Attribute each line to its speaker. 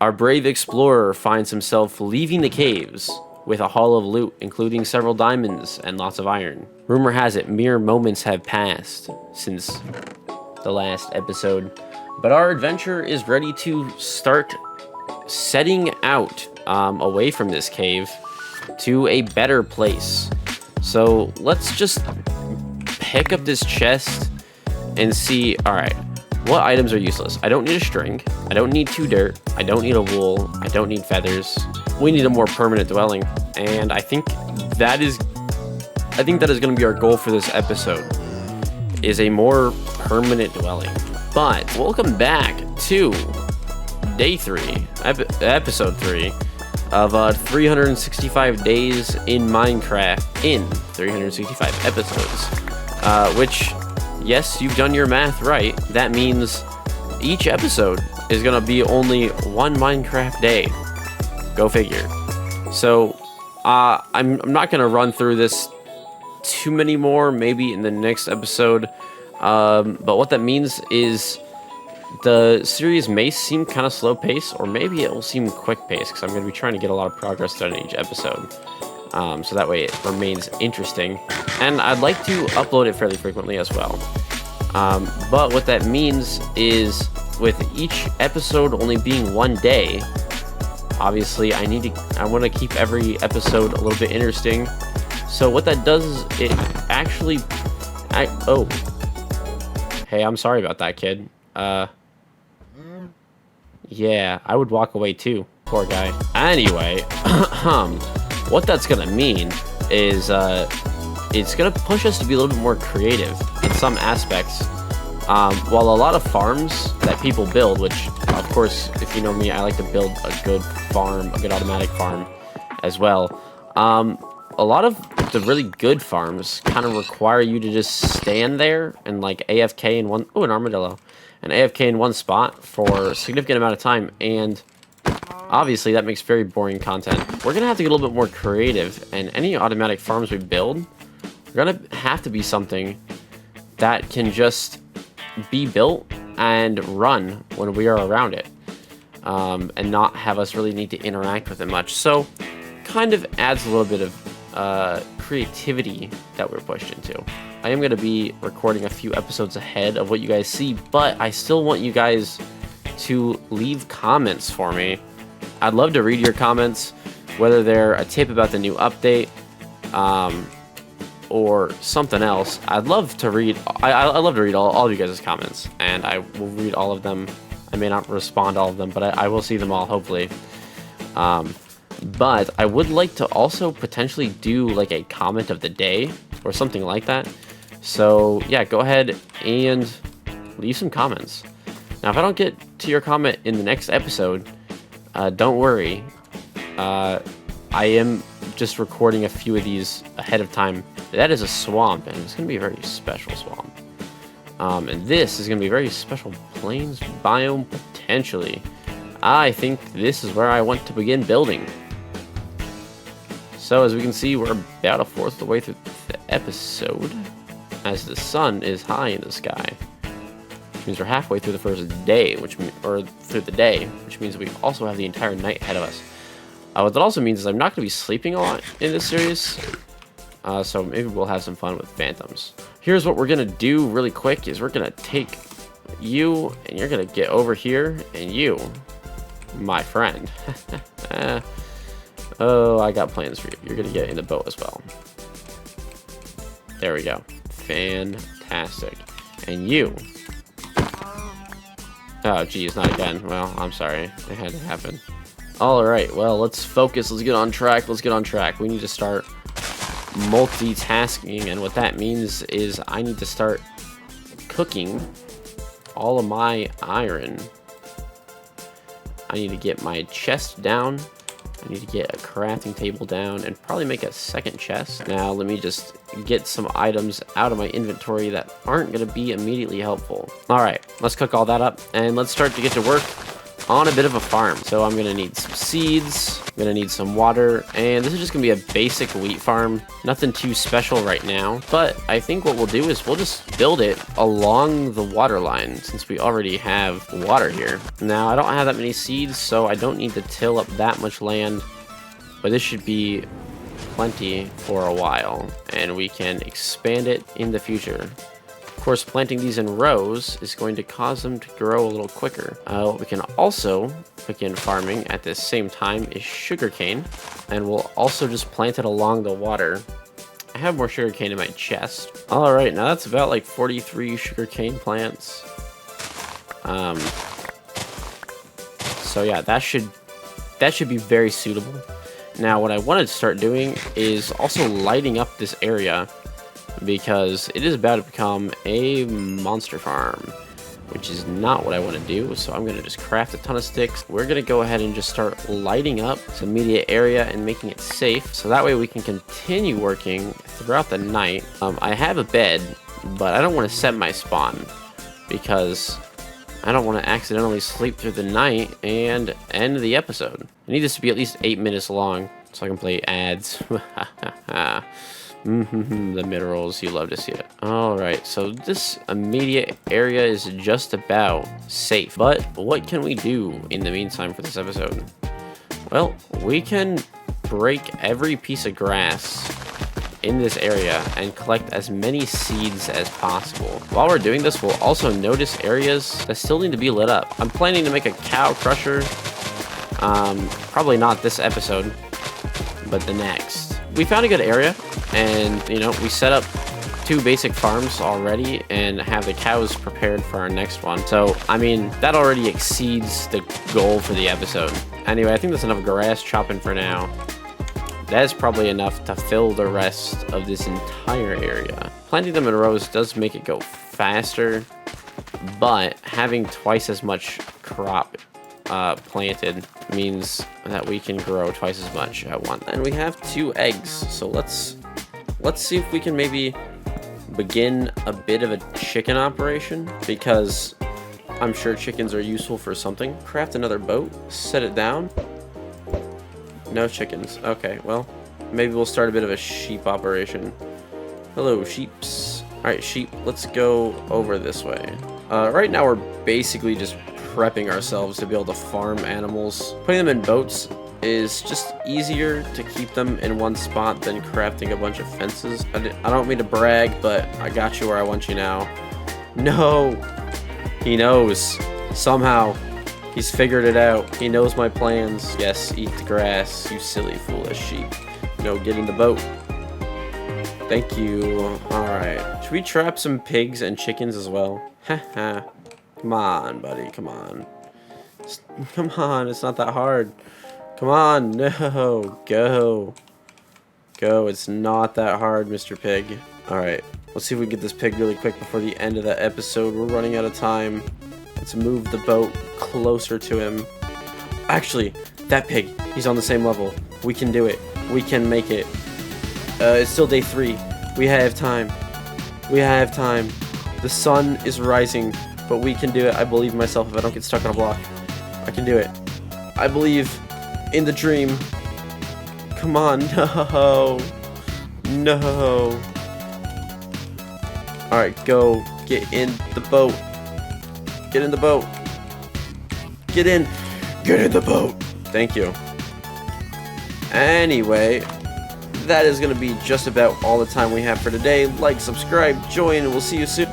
Speaker 1: Our brave explorer finds himself leaving the caves with a haul of loot, including several diamonds and lots of iron. Rumor has it mere moments have passed since the last episode, but our adventure is ready to start setting out away from this cave to a better place. So let's just pick up this chest and see. All right, what items are useless? I don't need a string. I don't need 2 dirt. I don't need a wool. I don't need feathers. We need a more permanent dwelling, and I think that is going to be our goal for this episode, is a more permanent dwelling. But welcome back to day 3, episode 3 of 365 days in Minecraft in 365 episodes. Which, yes, you've done your math right. That means each episode is gonna be only 1 Minecraft day. Go figure. So I'm not gonna run through this too many more. Maybe in the next episode. But what that means is the series may seem kind of slow pace, or maybe it will seem quick pace, because I'm going to be trying to get a lot of progress done in each episode. So that way it remains interesting. And I'd like to upload it fairly frequently as well. But what that means is, with each episode only being 1 day, obviously I want to keep every episode a little bit interesting. So what that does is it actually... Hey, I'm sorry about that, kid. Yeah, I would walk away too. Poor guy. Anyway, what that's gonna mean is it's gonna push us to be a little bit more creative in some aspects. While a lot of farms that people build, which of course, if you know me, I like to build a good farm, a good automatic farm as well. A lot of the really good farms kind of require you to just stand there and like AFK in one... Oh, an armadillo. An AFK in one spot for a significant amount of time, and obviously that makes very boring content. We're going to have to get a little bit more creative, and any automatic farms we build are going to have to be something that can just be built and run when we are around it, and not have us really need to interact with it much. So kind of adds a little bit of creativity that we're pushed into. I am going to be recording a few episodes ahead of what you guys see, but I still want you guys to leave comments for me. I'd love to read your comments, whether they're a tip about the new update, or something else. I'd love to read. I love to read all of you guys' comments, and I will read all of them. I may not respond to all of them, but I will see them all, hopefully. But I would like to also potentially do like a comment of the day or something like that. So yeah, go ahead and leave some comments. Now, if I don't get to your comment in the next episode, don't worry. I am just recording a few of these ahead of time. That is a swamp, and it's going to be a very special swamp. And this is going to be a very special plains biome, potentially. I think this is where I want to begin building. So as we can see, we're about a fourth of the way through the episode, as the sun is high in the sky, which means we're halfway through the first day, through the day, which means we also have the entire night ahead of us. What that also means is I'm not going to be sleeping a lot in this series, so maybe we'll have some fun with phantoms. Here's what we're going to do really quick, is we're going to take you, and you're going to get over here, and you, my friend. Oh, I got plans for you. You're going to get in the boat as well. There we go. Fantastic. And you. Oh, geez, not again. Well, I'm sorry. It had to happen. Alright, well, let's focus. Let's get on track. Let's get on track. We need to start multitasking, and what that means is I need to start cooking all of my iron. I need to get my chest down. I need to get a crafting table down and probably make a second chest. Now, let me just get some items out of my inventory that aren't going to be immediately helpful. All right, let's cook all that up and let's start to get to work on a bit of a farm. So I'm gonna need some seeds, I'm gonna need some water, and this is just gonna be a basic wheat farm. Nothing too special right now, but I think what we'll do is we'll just build it along the water line since we already have water here. Now, I don't have that many seeds, so I don't need to till up that much land, but this should be plenty for a while, and we can expand it in the future. Of course, planting these in rows is going to cause them to grow a little quicker. What we can also begin farming at the same time is sugarcane, and we'll also just plant it along the water. I have more sugarcane in my chest. All right, now that's about like 43 sugarcane plants. So yeah, that should be very suitable. Now, what I wanted to start doing is also lighting up this area, because it is about to become a monster farm, which is not what I want to do. So I'm going to just craft a ton of sticks. We're going to go ahead and just start lighting up this immediate area and making it safe, so that way we can continue working throughout the night. I have a bed, but I don't want to set my spawn because I don't want to accidentally sleep through the night and end the episode. I need this to be at least 8 minutes long so I can play ads. The minerals, you love to see it. Alright, so this immediate area is just about safe. But what can we do in the meantime for this episode? Well, we can break every piece of grass in this area and collect as many seeds as possible. While we're doing this, we'll also notice areas that still need to be lit up. I'm planning to make a cow crusher. Probably not this episode, but the next. We found a good area, and you know, we set up 2 basic farms already and have the cows prepared for our next one. So I mean, that already exceeds the goal for the episode. Anyway, I think that's enough grass chopping for now. That is probably enough to fill the rest of this entire area. Planting them in rows does make it go faster, but having twice as much crop planted means that we can grow twice as much at once. And we have 2 eggs, so let's see if we can maybe begin a bit of a chicken operation, because I'm sure chickens are useful for something. Craft another boat, set it down. No chickens. Okay, well, maybe we'll start a bit of a sheep operation. Hello, sheeps. Alright, sheep, let's go over this way. Right now we're basically just prepping ourselves to be able to farm animals. Putting them in boats is just easier to keep them in one spot than crafting a bunch of fences. I don't mean to brag, but I got you where I want you now. No! He knows. Somehow. He's figured it out. He knows my plans. Yes, eat the grass, you silly, foolish sheep. No, get in the boat. Thank you. Alright. Should we trap some pigs and chickens as well? Haha. Come on, buddy. Come on. Come on. It's not that hard. Come on. No. Go. Go. It's not that hard, Mr. Pig. Alright. Let's see if we can get this pig really quick before the end of the episode. We're running out of time. Let's move the boat closer to him. Actually, that pig. He's on the same level. We can do it. We can make it. It's still day 3. We have time. We have time. The sun is rising, but we can do it. I believe in myself if I don't get stuck on a block. I can do it. I believe in the dream. Come on. No. No. Alright, go. Get in the boat. Get in the boat. Get in. Get in the boat. Thank you. Anyway, that is going to be just about all the time we have for today. Like, subscribe, join, and we'll see you soon.